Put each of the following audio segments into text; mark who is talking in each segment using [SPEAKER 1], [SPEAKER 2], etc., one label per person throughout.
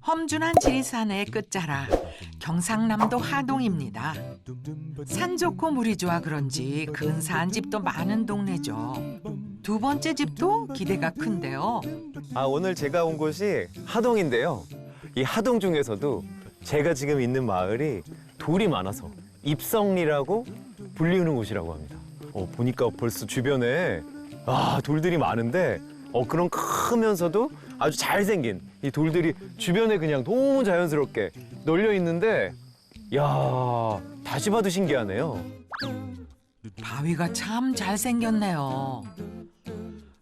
[SPEAKER 1] 험준한 지리산의 끝자락 경상남도 하동입니다. 산 좋고 물이 좋아 그런지 근사한 집도 많은 동네죠. 두 번째 집도 기대가 큰데요.
[SPEAKER 2] 오늘 제가 온 곳이 하동인데요. 이 하동 중에서도 제가 지금 있는 마을이 돌이 많아서 입성리라고 불리우는 곳이라고 합니다. 보니까 벌써 주변에 돌들이 많은데 그런 크면서도 아주 잘생긴 이 돌들이 주변에 그냥 너무 자연스럽게 널려 있는데 다시 봐도 신기하네요.
[SPEAKER 1] 바위가 참 잘생겼네요.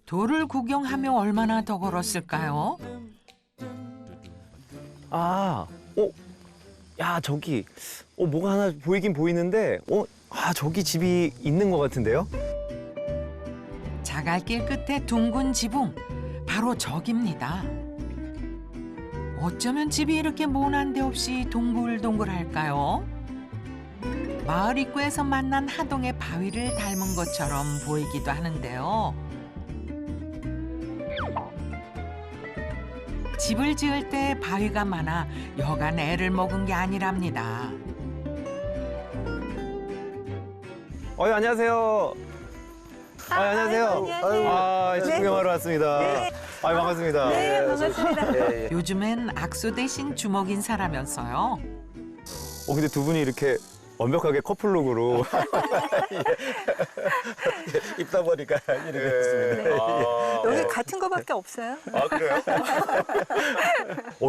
[SPEAKER 1] 돌을 구경하며 얼마나 더 걸었을까요?
[SPEAKER 2] 저기 뭐가 하나 보이긴 보이는데 저기 집이 있는 것 같은데요?
[SPEAKER 1] 자갈길 끝에 둥근 지붕, 바로 저깁니다. 어쩌면 집이 이렇게 모난 데 없이 동글동글할까요? 마을 입구에서 만난 하동의 바위를 닮은 것처럼 보이기도 하는데요. 집을 지을 때 바위가 많아 여간 애를 먹은 게 아니랍니다.
[SPEAKER 2] 안녕하세요. 안녕하세요. 집 구경하러 왔습니다.
[SPEAKER 3] 네.
[SPEAKER 2] 반갑습니다.
[SPEAKER 3] 네, 반갑습니다.
[SPEAKER 1] 요즘엔 악수 대신 주먹 인사라면서요.
[SPEAKER 2] 근데 두 분이 이렇게 완벽하게 커플룩으로 입다 보니까 이렇게 됐습니다.
[SPEAKER 3] 네. 여기 같은 거밖에 없어요.
[SPEAKER 2] 그래요?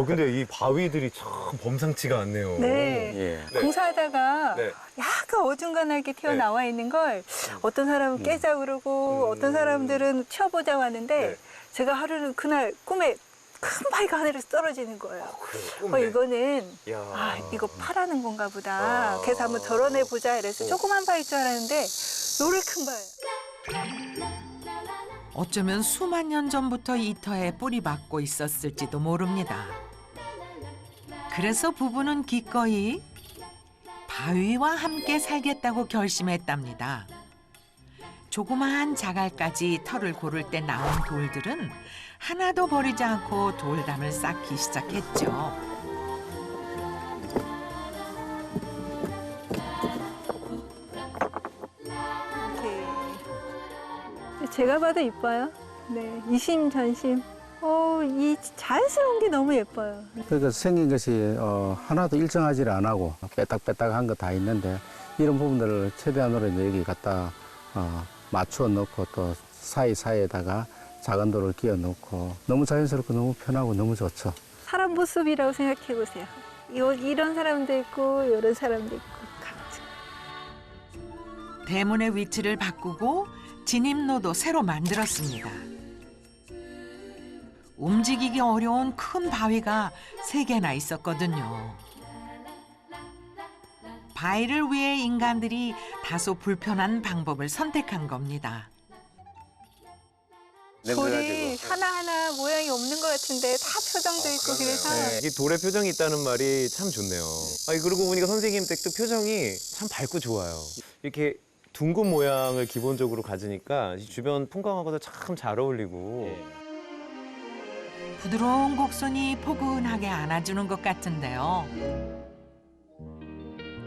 [SPEAKER 2] 근데 이 바위들이 참 범상치가 않네요.
[SPEAKER 3] 네. 공사하다가
[SPEAKER 2] 네.
[SPEAKER 3] 약간 어중간하게 튀어나와 있는 걸 어떤 사람은 깨자 그러고 어떤 사람들은 치워보자고 하는데
[SPEAKER 2] 네.
[SPEAKER 3] 제가 하루는 그날 꿈에 큰 바위가 하늘에서 떨어지는 거예요. 이거는 이거 파라는 건가 보다. 그래서 한번 덜어내 보자 이래서 조그만 바위일 줄 알았는데 요래 큰 바위.
[SPEAKER 1] 어쩌면 수만 년 전부터 이 터에 뿌리박고 있었을지도 모릅니다. 그래서 부부는 기꺼이 바위와 함께 살겠다고 결심했답니다. 조그마한 자갈까지 털을 고를 때 나온 돌들은 하나도 버리지 않고 돌담을 쌓기 시작했죠.
[SPEAKER 3] 제가 봐도 이뻐요. 네, 이심전심. 이 자연스러운 게 너무 예뻐요.
[SPEAKER 4] 그러니까 생긴 것이 하나도 일정하지 않고 빼딱빼딱한 거 다 있는데 이런 부분들을 최대한으로 이제 여기 갖다 맞춰 넣고 또 사이사이에다가 작은 돌을 끼워 넣고 너무 자연스럽고 너무 편하고 너무 좋죠.
[SPEAKER 3] 사람 모습이라고 생각해 보세요. 이런 사람도 있고 이런 사람도 있고 각자.
[SPEAKER 1] 대문의 위치를 바꾸고 진입로도 새로 만들었습니다. 움직이기 어려운 큰 바위가 3개나 있었거든요. 바위를 위해 인간들이 다소 불편한 방법을 선택한 겁니다.
[SPEAKER 3] 돌이 하나하나 모양이 없는 것 같은데 다 표정도 있고 그래서
[SPEAKER 2] 이 돌에 표정이 있다는 말이 참 좋네요. 그러고 보니까 선생님 댁도 표정이 참 밝고 좋아요. 이렇게 둥근 모양을 기본적으로 가지니까 주변 풍광하고도 참 잘 어울리고.
[SPEAKER 1] 부드러운 곡선이 포근하게 안아주는 것 같은데요.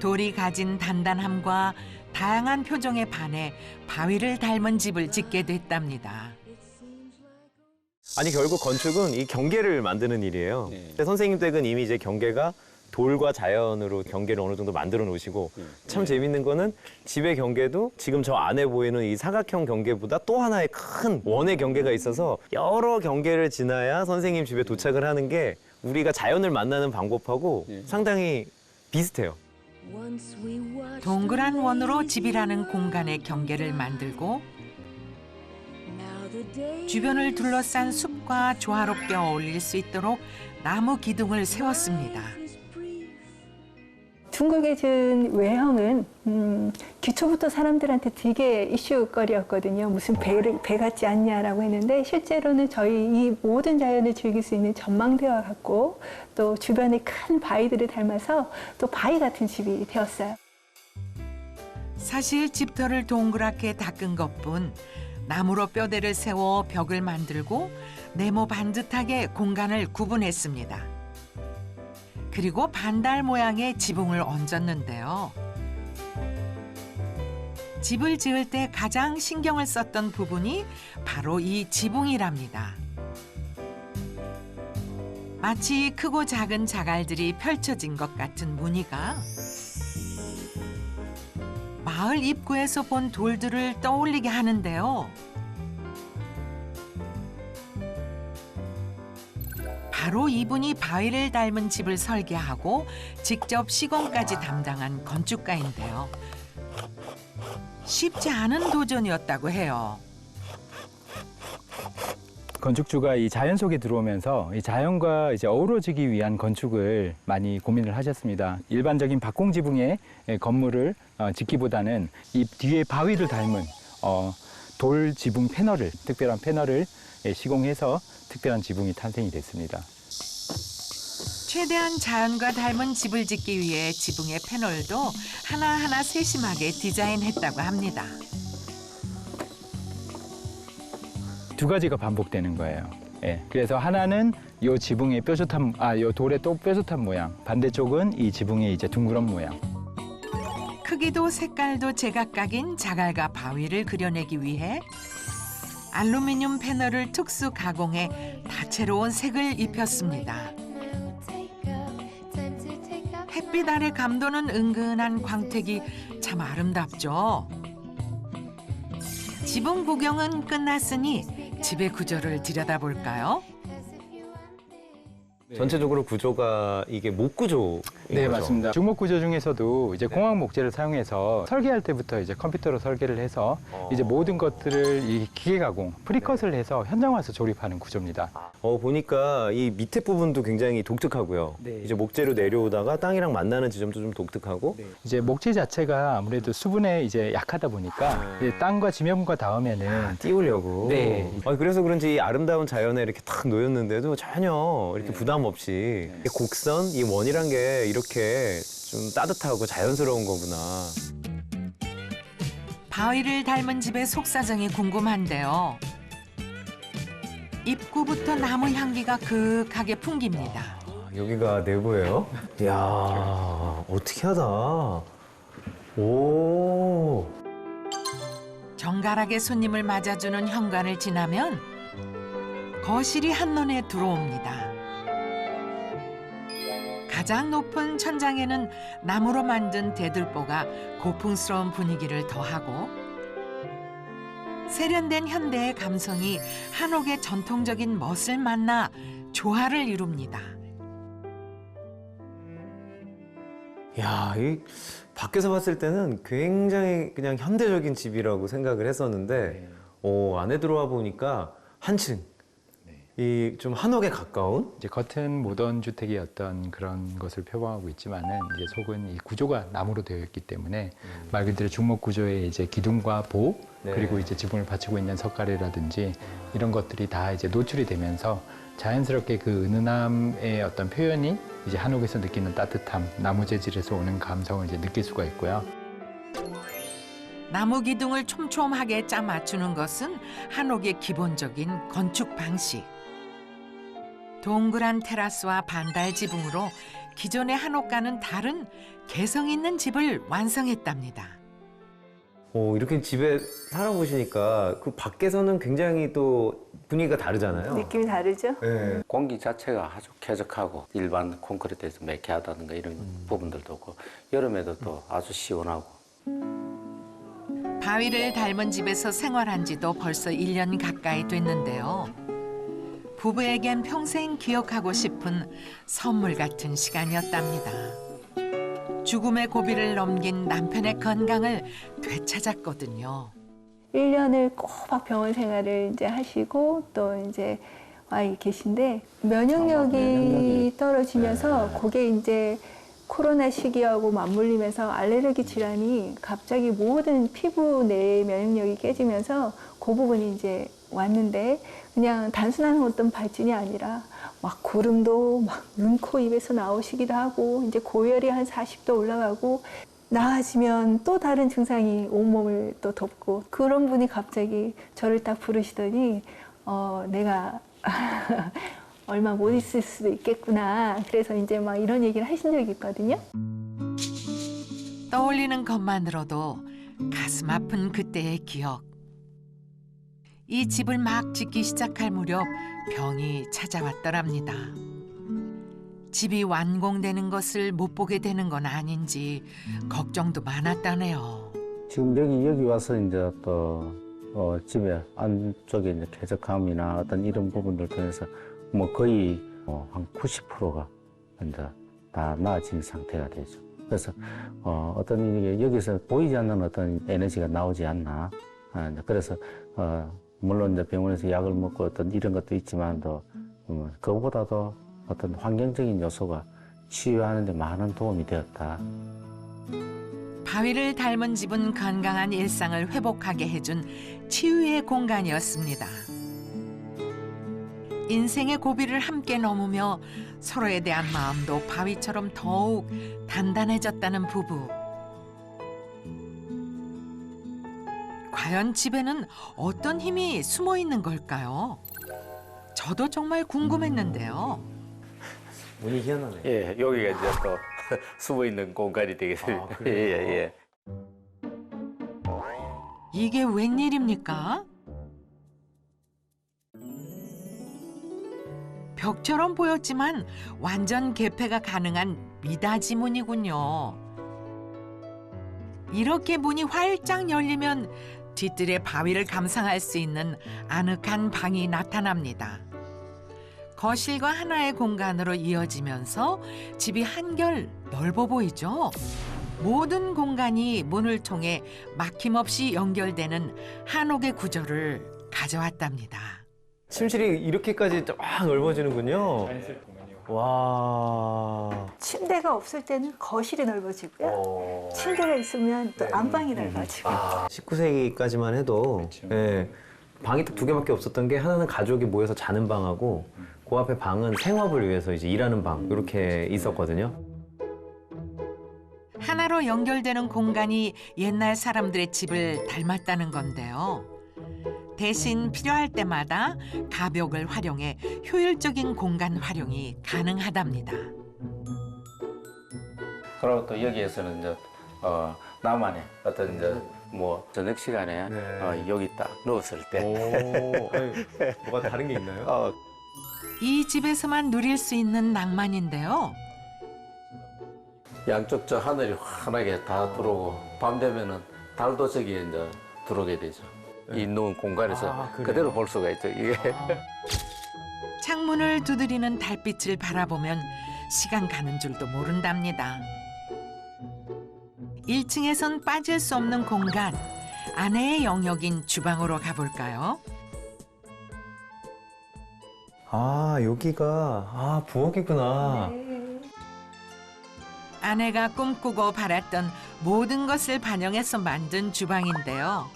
[SPEAKER 1] 돌이 가진 단단함과 다양한 표정에 반해 바위를 닮은 집을 짓게 됐답니다.
[SPEAKER 2] 결국 건축은 이 경계를 만드는 일이에요. 근데 선생님 댁은 이미 이제 경계가 돌과 자연으로 경계를 어느 정도 만들어 놓으시고 참 재밌는 거는 집의 경계도 지금 저 안에 보이는 이 사각형 경계보다 또 하나의 큰 원의 경계가 있어서 여러 경계를 지나야 선생님 집에 도착을 하는 게 우리가 자연을 만나는 방법하고 상당히 비슷해요.
[SPEAKER 1] 동그란 원으로 집이라는 공간의 경계를 만들고 주변을 둘러싼 숲과 조화롭게 어울릴 수 있도록 나무 기둥을 세웠습니다.
[SPEAKER 3] 중국의 진 외형은 기초부터 사람들한테 되게 이슈거리였거든요. 무슨 배 같지 않냐라고 했는데 실제로는 저희 이 모든 자연을 즐길 수 있는 전망대와 같고 또 주변에 큰 바위들을 닮아서 또 바위 같은 집이 되었어요.
[SPEAKER 1] 사실 집터를 동그랗게 닦은 것뿐 나무로 뼈대를 세워 벽을 만들고 네모 반듯하게 공간을 구분했습니다. 그리고 반달 모양의 지붕을 얹었는데요. 집을 지을 때 가장 신경을 썼던 부분이 바로 이 지붕이랍니다. 마치 크고 작은 자갈들이 펼쳐진 것 같은 무늬가 마을 입구에서 본 돌들을 떠올리게 하는데요. 바로 이분이 바위를 닮은 집을 설계하고 직접 시공까지 담당한 건축가인데요. 쉽지 않은 도전이었다고 해요.
[SPEAKER 5] 건축주가 이 자연 속에 들어오면서 이 자연과 이제 어우러지기 위한 건축을 많이 고민을 하셨습니다. 일반적인 박공 지붕의 건물을 짓기보다는 이 뒤에 바위를 닮은 돌 지붕 패널을, 특별한 패널을 시공해서 특별한 지붕이 탄생이 됐습니다.
[SPEAKER 1] 최대한 자연과 닮은 집을 짓기 위해 지붕의 패널도 하나하나 세심하게 디자인했다고 합니다.
[SPEAKER 5] 두 가지가 반복되는 거예요. 예, 그래서 하나는 이 지붕의 뾰족한, 이 돌의 또 뾰족한 모양, 반대쪽은 이 지붕의 이제 둥그런 모양.
[SPEAKER 1] 크기도 색깔도 제각각인 자갈과 바위를 그려내기 위해 알루미늄 패널을 특수 가공해 다채로운 색을 입혔습니다. 햇빛 아래 감도는 은근한 광택이 참 아름답죠. 지붕 구경은 끝났으니 집의 구조를 들여다볼까요?
[SPEAKER 2] 전체적으로 구조가 이게 목 구조인
[SPEAKER 5] 네,
[SPEAKER 2] 거죠?
[SPEAKER 5] 맞습니다. 주목 구조 중에서도 이제 공학 목재를 사용해서 설계할 때부터 이제 컴퓨터로 설계를 해서 이제 모든 것들을 이 기계 가공, 프리컷을 해서 현장 와서 조립하는 구조입니다.
[SPEAKER 2] 보니까 이 밑에 부분도 굉장히 독특하고요.
[SPEAKER 5] 네.
[SPEAKER 2] 이제 목재로 내려오다가 땅이랑 만나는 지점도 좀 독특하고.
[SPEAKER 5] 이제 목재 자체가 아무래도 수분에 이제 약하다 보니까 이제 땅과 지면과 닿으면은
[SPEAKER 2] 띄우려고.
[SPEAKER 5] 네.
[SPEAKER 2] 그래서 그런지 이 아름다운 자연에 이렇게 탁 놓였는데도 전혀 이렇게 부담 없이 이 곡선, 이 원이란 게 이렇게 좀 따뜻하고 자연스러운 거구나.
[SPEAKER 1] 바위를 닮은 집의 속사정이 궁금한데요. 입구부터 나무 향기가 그윽하게 풍깁니다.
[SPEAKER 2] 여기가 내부예요? 이야, 어떻게 하다. 오.
[SPEAKER 1] 정갈하게 손님을 맞아주는 현관을 지나면 거실이 한눈에 들어옵니다. 가장 높은 천장에는 나무로 만든 대들보가 고풍스러운 분위기를 더하고 세련된 현대의 감성이 한옥의 전통적인 멋을 만나 조화를 이룹니다.
[SPEAKER 2] 야, 이 밖에서 봤을 때는 굉장히 그냥 현대적인 집이라고 생각을 했었는데, 안에 들어와 보니까 한층 이 좀 한옥에 가까운.
[SPEAKER 5] 이제 겉은 모던 주택의 어떤 그런 것을 표방하고 있지만은 이제 속은 이 구조가 나무로 되어 있기 때문에 말 그대로 중목 구조의 이제 기둥과 보
[SPEAKER 2] 네.
[SPEAKER 5] 그리고 이제 지붕을 받치고 있는 석가래라든지 이런 것들이 다 이제 노출이 되면서 자연스럽게 그 은은함의 어떤 표현이 이제 한옥에서 느끼는 따뜻함, 나무 재질에서 오는 감성을 이제 느낄 수가 있고요.
[SPEAKER 1] 나무 기둥을 촘촘하게 짜 맞추는 것은 한옥의 기본적인 건축 방식. 동그란 테라스와 반달 지붕으로 기존의 한옥과는 다른 개성 있는 집을 완성했답니다.
[SPEAKER 2] 이렇게 집에 살아보시니까 그 밖에서는 굉장히 또 분위기가 다르잖아요.
[SPEAKER 3] 느낌이 다르죠?
[SPEAKER 2] 네.
[SPEAKER 4] 공기 자체가 아주 쾌적하고 일반 콘크리트에서 매캐하다든가 이런 부분들도 없고 여름에도 또 아주 시원하고.
[SPEAKER 1] 바위를 닮은 집에서 생활한 지도 벌써 1년 가까이 됐는데요. 부부에겐 평생 기억하고 싶은 선물 같은 시간이었답니다. 죽음의 고비를 넘긴 남편의 건강을 되찾았거든요.
[SPEAKER 3] 1년을 꼬박 병원 생활을 이제 하시고 또 이제 와 계신데 면역력이 떨어지면서 그게 이제 코로나 시기하고 맞물리면서 알레르기 질환이 갑자기 모든 피부 내 면역력이 깨지면서 그 부분이 이제 왔는데 그냥 단순한 어떤 발진이 아니라 막 구름도 막 눈, 코, 입에서 나오시기도 하고 이제 고열이 한 40도 올라가고 나아지면 또 다른 증상이 온몸을 또 덮고 그런 분이 갑자기 저를 딱 부르시더니 내가 얼마 못 있을 수도 있겠구나. 그래서 이제 막 이런 얘기를 하신 적이 있거든요.
[SPEAKER 1] 떠올리는 것만으로도 가슴 아픈 그때의 기억. 이 집을 막 짓기 시작할 무렵 병이 찾아왔더랍니다. 집이 완공되는 것을 못 보게 되는 건 아닌지 걱정도 많았다네요.
[SPEAKER 4] 지금 여기 와서 이제 또 집에 안쪽에 이제 쾌적함이나 어떤 이런 부분들 통해서 뭐 거의 한 90%가 이제 다 나아진 상태가 되죠. 그래서 어떤 이게 여기서 보이지 않는 어떤 에너지가 나오지 않나. 그래서 물론 이제 병원에서 약을 먹고 어떤 이런 것도 있지만도 그거보다도 어떤 환경적인 요소가 치유하는 데 많은 도움이 되었다.
[SPEAKER 1] 바위를 닮은 집은 건강한 일상을 회복하게 해준 치유의 공간이었습니다. 인생의 고비를 함께 넘으며 서로에 대한 마음도 바위처럼 더욱 단단해졌다는 부부. 과연 집에는 어떤 힘이 숨어 있는 걸까요? 저도 정말 궁금했는데요.
[SPEAKER 2] 문이 희한하네.
[SPEAKER 6] 예, 여기가 이제 또 숨어 있는 공간이 되겠습니다.
[SPEAKER 2] 아, 그래요?
[SPEAKER 6] 예.
[SPEAKER 1] 이게 웬일입니까? 벽처럼 보였지만 완전 개폐가 가능한 미닫이 문이군요. 이렇게 문이 활짝 열리면 뒤뜰의 바위를 감상할 수 있는 아늑한 방이 나타납니다. 거실과 하나의 공간으로 이어지면서 집이 한결 넓어 보이죠? 모든 공간이 문을 통해 막힘없이 연결되는 한옥의 구조를 가져왔답니다.
[SPEAKER 2] 침실이 이렇게까지 쫙 넓어지는군요. 와.
[SPEAKER 3] 침대가 없을 때는 거실이 넓어지고요. 침대가 있으면 또 안방이 넓어지고.
[SPEAKER 2] 19세기까지만 해도 예, 방이 딱 두 개밖에 없었던 게 하나는 가족이 모여서 자는 방하고 그 앞에 방은 생업을 위해서 이제 일하는 방 이렇게 있었거든요.
[SPEAKER 1] 하나로 연결되는 공간이 옛날 사람들의 집을 닮았다는 건데요. 대신 필요할 때마다 가벽을 활용해 효율적인 공간 활용이 가능하답니다.
[SPEAKER 4] 그리고 또 여기에서는 이제 나만의 어떤 이제 뭐 저녁 시간에
[SPEAKER 2] 네.
[SPEAKER 4] 여기 딱 누웠을 때
[SPEAKER 2] 오, 아니, 뭐가 다른 게 있나요?
[SPEAKER 1] 이 집에서만 누릴 수 있는 낭만인데요.
[SPEAKER 4] 양쪽 저 하늘이 환하게 다 들어오고 밤 되면은 달도 저기에 이제 들어오게 되죠. 이 누운 공간에서
[SPEAKER 2] 아, 그래요?
[SPEAKER 4] 그대로 볼 수가 있죠. 이게
[SPEAKER 1] 창문을 두드리는 달빛을 바라보면 시간 가는 줄도 모른답니다. 1층에선 빠질 수 없는 공간, 아내의 영역인 주방으로 가볼까요?
[SPEAKER 2] 아, 여기가 부엌이구나.
[SPEAKER 1] 아내가 꿈꾸고 바랐던 모든 것을 반영해서 만든 주방인데요.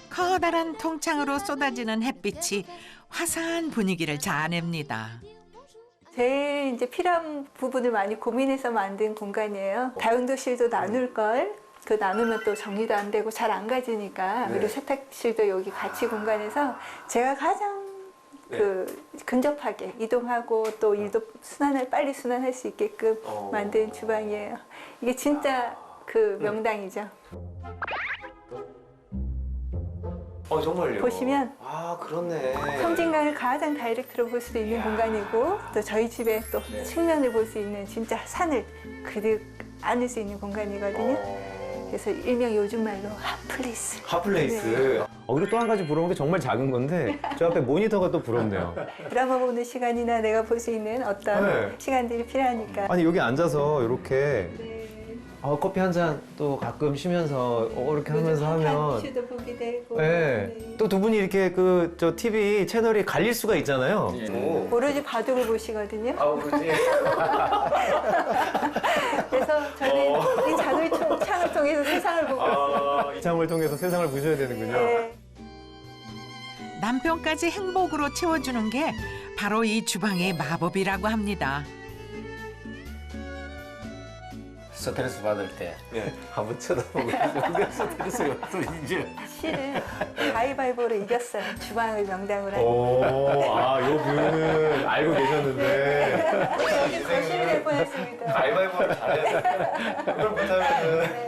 [SPEAKER 1] 커다란 통창으로 쏟아지는 햇빛이 화사한 분위기를 자아냅니다.
[SPEAKER 3] 제일 이제 필요한 부분을 많이 고민해서 만든 공간이에요. 다용도실도 나눌 걸. 그 나누면 또 정리도 안 되고 잘 안 가지니까. 그리고 세탁실도 여기 같이 공간에서 제가 가장 근접하게 이동하고 또 일도 빨리 순환할 수 있게끔 만든 주방이에요. 이게 진짜 그 명당이죠.
[SPEAKER 2] 정말요?
[SPEAKER 3] 보시면
[SPEAKER 2] 그렇네.
[SPEAKER 3] 섬진강을 가장 다이렉트로 볼 수 있는 공간이고 또 저희 집의 또 측면을 볼 수 있는 진짜 산을 그득 안을 수 있는 공간이거든요. 그래서 일명 요즘 말로 핫플레이스.
[SPEAKER 2] 핫플레이스. 그리고 또 한 가지 부러운 게 정말 작은 건데 저 앞에 모니터가 또 부럽네요.
[SPEAKER 3] 드라마 보는 시간이나 내가 볼 수 있는 어떤 시간들이 필요하니까.
[SPEAKER 2] 아니 여기 앉아서 이렇게 커피 한 잔 또 가끔 쉬면서 이렇게 하면서 하면
[SPEAKER 3] 슈도 보게 되고.
[SPEAKER 2] 또 두 분이 이렇게 저 TV 채널이 갈릴 수가 있잖아요.
[SPEAKER 3] 오로지 바둑을 보시거든요.
[SPEAKER 2] 그렇지.
[SPEAKER 3] 그래서 저는 이 작은 창을 통해서 세상을 보고 있어요.
[SPEAKER 2] 이 창을 통해서 세상을 보셔야 되는군요.
[SPEAKER 3] 네.
[SPEAKER 1] 남편까지 행복으로 채워주는 게 바로 이 주방의 마법이라고 합니다.
[SPEAKER 6] 스트레스 받을 때
[SPEAKER 2] 네.
[SPEAKER 6] 한번 쳐다보고 스트레스가 풀리죠.
[SPEAKER 3] 실은 가위바위보로 이겼어요. 주방을 명당으로 하니까.
[SPEAKER 2] 요 뷰는 알고 계셨는데.
[SPEAKER 3] 여기 거실이 될 뻔했습니다.
[SPEAKER 2] 가위바위보를 잘해야 돼. 그걸 못하면은.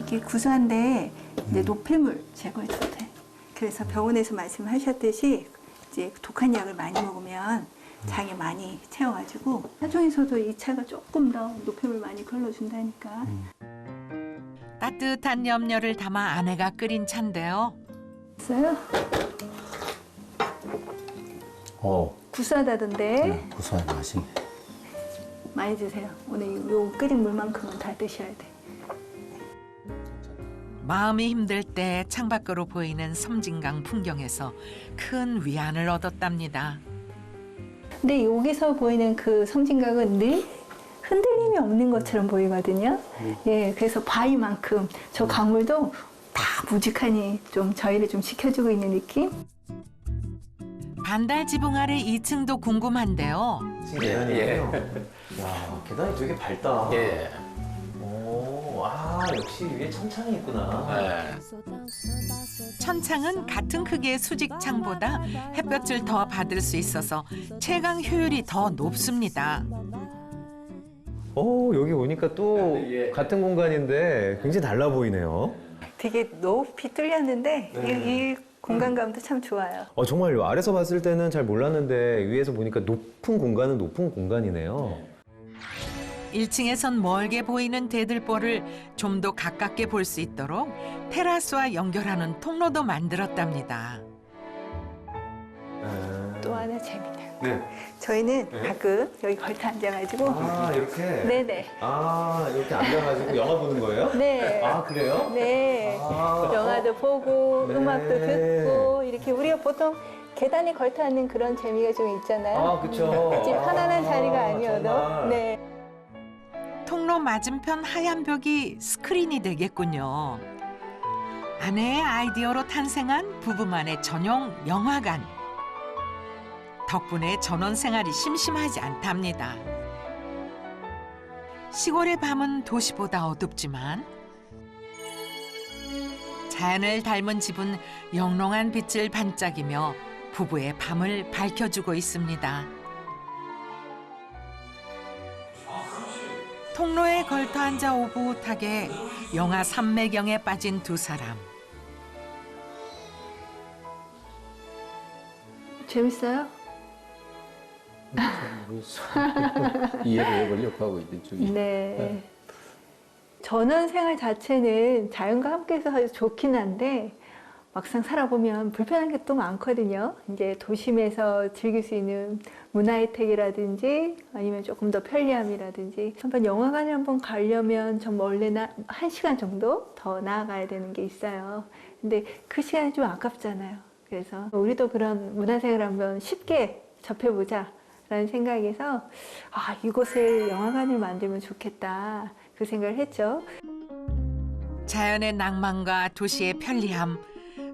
[SPEAKER 3] 이게 구수한데 이제 노폐물 제거해줘도 돼. 그래서 병원에서 말씀하셨듯이 이제 독한 약을 많이 먹으면 장에 많이 채워가지고 하중에서도 이 차가 조금 더 노폐물 많이 걸러준다니까.
[SPEAKER 1] 따뜻한 염려를 담아 아내가 끓인 차인데요.
[SPEAKER 3] 있어요? 구수하다던데
[SPEAKER 4] 구수한 맛이네.
[SPEAKER 3] 많이 드세요. 오늘 요 끓인 물만큼은 다 드셔야 돼.
[SPEAKER 1] 마음이 힘들 때 창밖으로 보이는 섬진강 풍경에서 큰 위안을 얻었답니다.
[SPEAKER 3] 근데 여기서 보이는 그 섬진강은 늘 흔들림이 없는 것처럼 보이거든요. 예, 그래서 바위만큼 저 강물도 다 무직하니 좀 저희를 좀 지켜주고 있는 느낌?
[SPEAKER 1] 반달 지붕 아래 2층도 궁금한데요.
[SPEAKER 2] 계단이에요. 야, 계단이 되게 밝다.
[SPEAKER 6] 예.
[SPEAKER 2] 역시 위에 천창이 있구나.
[SPEAKER 6] 예.
[SPEAKER 1] 천창은 같은 크기의 수직창보다 햇볕을 더 받을 수 있어서 채광 효율이 더 높습니다.
[SPEAKER 2] 여기 오니까 또 같은 공간인데 굉장히 달라 보이네요.
[SPEAKER 3] 되게 높이 뚫렸는데 이 공간감도 참 좋아요.
[SPEAKER 2] 정말요. 아래서 봤을 때는 잘 몰랐는데 위에서 보니까 높은 공간은 높은 공간이네요.
[SPEAKER 1] 1층에선 멀게 보이는 대들보를 좀 더 가깝게 볼 수 있도록 테라스와 연결하는 통로도 만들었답니다.
[SPEAKER 3] 또 하나 재미나요.
[SPEAKER 2] 네.
[SPEAKER 3] 저희는 가끔 여기 걸터 앉아가지고
[SPEAKER 2] 이렇게?
[SPEAKER 3] 네네.
[SPEAKER 2] 이렇게 앉아가지고 영화 보는 거예요?
[SPEAKER 3] 네.
[SPEAKER 2] 그래요?
[SPEAKER 3] 네. 영화도 보고
[SPEAKER 2] 네.
[SPEAKER 3] 음악도 듣고 이렇게 우리가 보통 계단에 걸터 앉는 그런 재미가 좀 있잖아요.
[SPEAKER 2] 그쵸.
[SPEAKER 3] 집 편안한 자리가 아니어도.
[SPEAKER 2] 정말.
[SPEAKER 3] 네.
[SPEAKER 1] 통로 맞은편 하얀 벽이 스크린이 되겠군요. 아내의 아이디어로 탄생한 부부만의 전용 영화관. 덕분에 전원 생활이 심심하지 않답니다. 시골의 밤은 도시보다 어둡지만 자연을 닮은 집은 영롱한 빛을 반짝이며 부부의 밤을 밝혀주고 있습니다. 통로에 걸터 앉아 오붓하게 영화 삼매경에 빠진 두 사람.
[SPEAKER 3] 재밌어요?
[SPEAKER 4] 이해를 해보려고 하고 있는 중이에요.
[SPEAKER 3] 네. 전원 생활 자체는 자연과 함께해서 좋긴 한데 막상 살아보면 불편한 게 또 많거든요. 이제 도심에서 즐길 수 있는 문화 혜택이라든지 아니면 조금 더 편리함이라든지 한번 영화관을 한번 가려면 좀 원래는 1시간 정도 더 나아가야 되는 게 있어요. 근데 그 시간이 좀 아깝잖아요. 그래서 우리도 그런 문화생활을 한번 쉽게 접해보자 라는 생각에서 이곳에 영화관을 만들면 좋겠다 그 생각을 했죠.
[SPEAKER 1] 자연의 낭만과 도시의 편리함,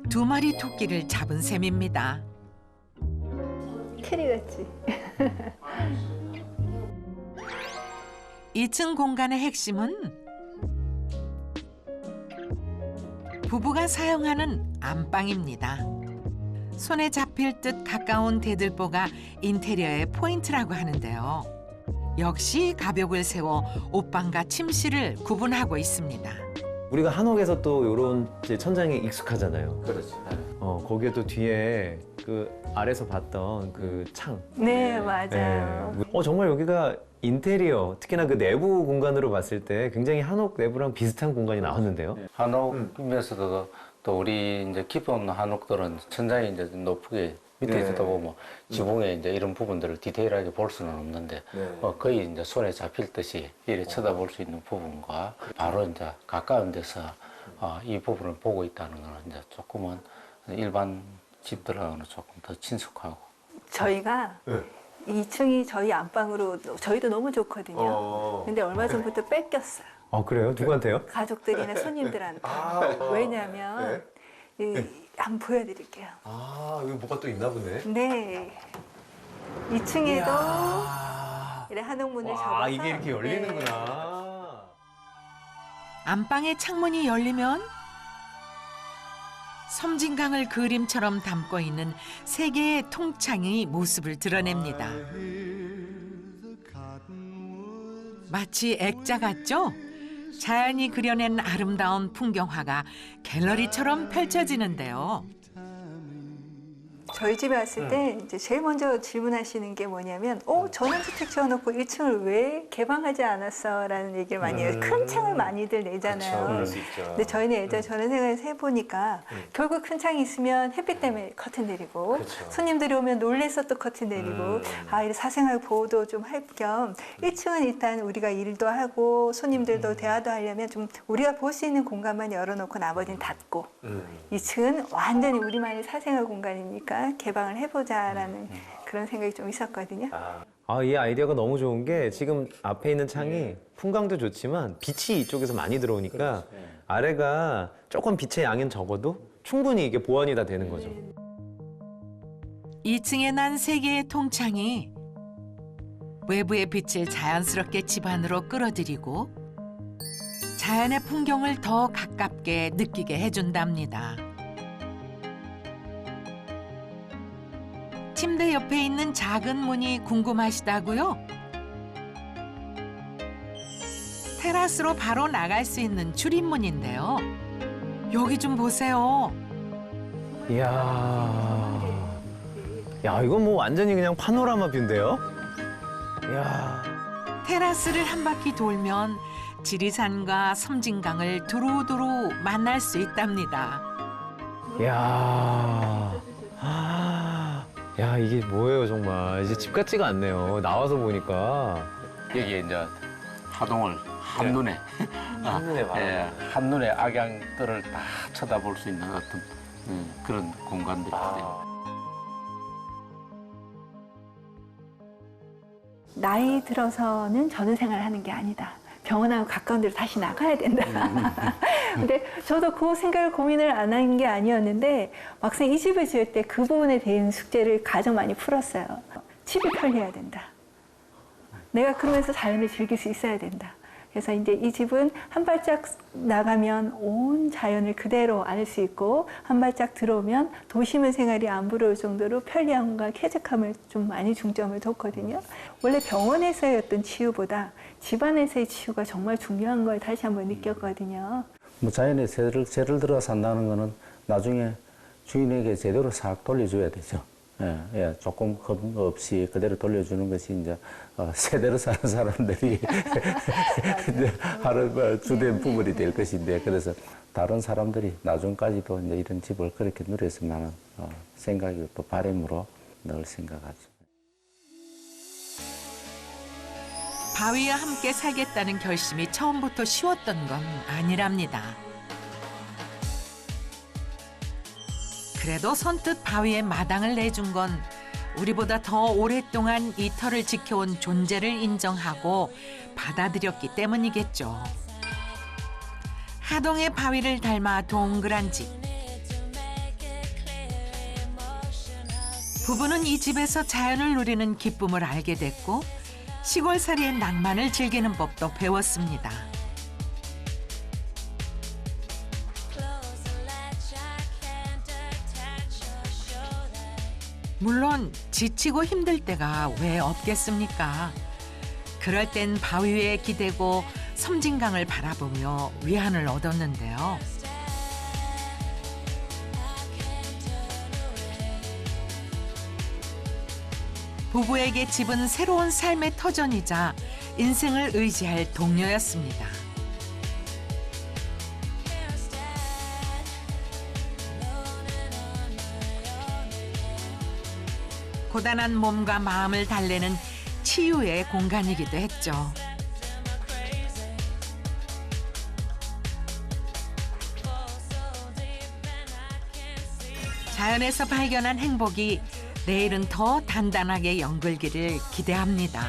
[SPEAKER 1] 두 마리 토끼를 잡은 셈입니다.
[SPEAKER 3] 캐리 같지?
[SPEAKER 1] 2층 공간의 핵심은 부부가 사용하는 안방입니다. 손에 잡힐 듯 가까운 대들보가 인테리어의 포인트라고 하는데요. 역시 가벽을 세워 옷방과 침실을 구분하고 있습니다.
[SPEAKER 2] 우리가 한옥에서 또 이런 천장에 익숙하잖아요.
[SPEAKER 6] 그렇죠.
[SPEAKER 2] 거기에 또 뒤에 그 아래서 봤던 그 창.
[SPEAKER 3] 네, 맞아요.
[SPEAKER 2] 정말 여기가 인테리어, 특히나 그 내부 공간으로 봤을 때 굉장히 한옥 내부랑 비슷한 공간이 나왔는데요.
[SPEAKER 6] 한옥이면서도 또 우리 이제 기본 한옥들은 천장이 이제 높게 밑에 있다 보면 지붕에 이제 이런 부분들을 디테일하게 볼 수는 없는데 거의 이제 손에 잡힐 듯이 이렇게 쳐다볼 수 있는 부분과 바로 이제 가까운 데서 이 부분을 보고 있다는 건 이제 조금은 일반 집들하고는 조금 더 친숙하고.
[SPEAKER 3] 저희가 2층이 저희 안방으로 저희도 너무 좋거든요. 근데 얼마 전부터 뺏겼어요.
[SPEAKER 2] 그래요? 누구한테요?
[SPEAKER 3] 가족들이나 손님들한테. 왜냐면 한번 보여드릴게요.
[SPEAKER 2] 여기 뭐가 또 있나 보네.
[SPEAKER 3] 네. 2층에도 이렇게 한옥문을
[SPEAKER 2] 와,
[SPEAKER 3] 접어서
[SPEAKER 2] 이게 이렇게
[SPEAKER 3] 네.
[SPEAKER 2] 열리는구나.
[SPEAKER 1] 안방의 창문이 열리면 섬진강을 그림처럼 담고 있는 세 개의 통창이 모습을 드러냅니다. 마치 액자 같죠? 자연이 그려낸 아름다운 풍경화가 갤러리처럼 펼쳐지는데요.
[SPEAKER 3] 저희 집에 왔을 때 이제 제일 먼저 질문하시는 게 뭐냐면 전원주택 지어놓고 1층을 왜 개방하지 않았어? 라는 얘기를 많이 해요. 큰 창을 많이들 내잖아요.
[SPEAKER 2] 그럴 수 있죠.
[SPEAKER 3] 근데 저희는 예전 저런 생각을 해보니까 결국 큰 창이 있으면 햇빛 때문에 커튼 내리고
[SPEAKER 2] 그렇죠.
[SPEAKER 3] 손님들이 오면 놀래서 또 커튼 내리고 이 사생활 보호도 좀 할 겸 1층은 일단 우리가 일도 하고 손님들도 대화도 하려면 좀 우리가 볼 수 있는 공간만 열어놓고 나머지는 닫고 2층은 완전히 우리만의 사생활 공간이니까 개방을 해보자라는 그런 생각이 좀 있었거든요.
[SPEAKER 2] 이 아이디어가 너무 좋은 게 지금 앞에 있는 창이 풍광도 좋지만 빛이 이쪽에서 많이 들어오니까 아래가 조금 빛의 양은 적어도 충분히 이게 보완이 다 되는 거죠.
[SPEAKER 1] 2층에 난 세 개의 통창이 외부의 빛을 자연스럽게 집 안으로 끌어들이고 자연의 풍경을 더 가깝게 느끼게 해준답니다. 침대 옆에 있는 작은 문이 궁금하시다고요? 테라스로 바로 나갈 수 있는 출입문인데요. 여기 좀 보세요.
[SPEAKER 2] 이야, 야 이건 뭐 완전히 그냥 파노라마 뷰인데요? 이야,
[SPEAKER 1] 테라스를 한 바퀴 돌면 지리산과 섬진강을 두루두루 만날 수 있답니다.
[SPEAKER 2] 이야, 야 이게 뭐예요 정말. 이제 집 같지가 않네요. 나와서 보니까.
[SPEAKER 6] 여기에 이제 하동을 한눈에
[SPEAKER 2] 한눈에 바라보고.
[SPEAKER 6] 한눈에 악양들을 다 쳐다볼 수 있는 어떤 그런 공간들이 있어요.
[SPEAKER 3] 나이 들어서는 전원 생활을 하는 게 아니다. 병원하고 가까운 데로 다시 나가야 된다. 근데 저도 그 생각을 고민을 안 한 게 아니었는데 막상 이 집을 지을 때 그 부분에 대한 숙제를 가장 많이 풀었어요. 집이 편리해야 된다. 내가 그러면서 자연을 즐길 수 있어야 된다. 그래서 이제 이 집은 한 발짝 나가면 온 자연을 그대로 알 수 있고 한 발짝 들어오면 도심의 생활이 안 부러울 정도로 편리함과 쾌적함을 좀 많이 중점을 뒀거든요. 원래 병원에서의 어떤 치유보다 집안에서의 치유가 정말 중요한 걸 다시 한번 느꼈거든요.
[SPEAKER 4] 뭐 자연에 죄를 들어 산다는 거는 나중에 주인에게 제대로 싹 돌려줘야 되죠. 조금 겁 없이 그대로 돌려주는 것이 이제 세대로 사는 사람들이 이제 하루 주된 부분이 될 것인데, 그래서 다른 사람들이 나중까지도 이제 이런 집을 그렇게 누렸으면 하는 생각이 또 바람으로 늘 생각하죠.
[SPEAKER 1] 바위와 함께 살겠다는 결심이 처음부터 쉬웠던 건 아니랍니다. 그래도 선뜻 바위에 마당을 내준 건 우리보다 더 오랫동안 이 터를 지켜온 존재를 인정하고 받아들였기 때문이겠죠. 하동의 바위를 닮아 동그란 집. 부부는 이 집에서 자연을 누리는 기쁨을 알게 됐고 시골살이의 낭만을 즐기는 법도 배웠습니다. 물론 지치고 힘들 때가 왜 없겠습니까? 그럴 땐 바위 위에 기대고 섬진강을 바라보며 위안을 얻었는데요. 부부에게 집은 새로운 삶의 터전이자 인생을 의지할 동료였습니다. 고단한 몸과 마음을 달래는 치유의 공간이기도 했죠. 자연에서 발견한 행복이 내일은 더 단단하게 연글기를 기대합니다.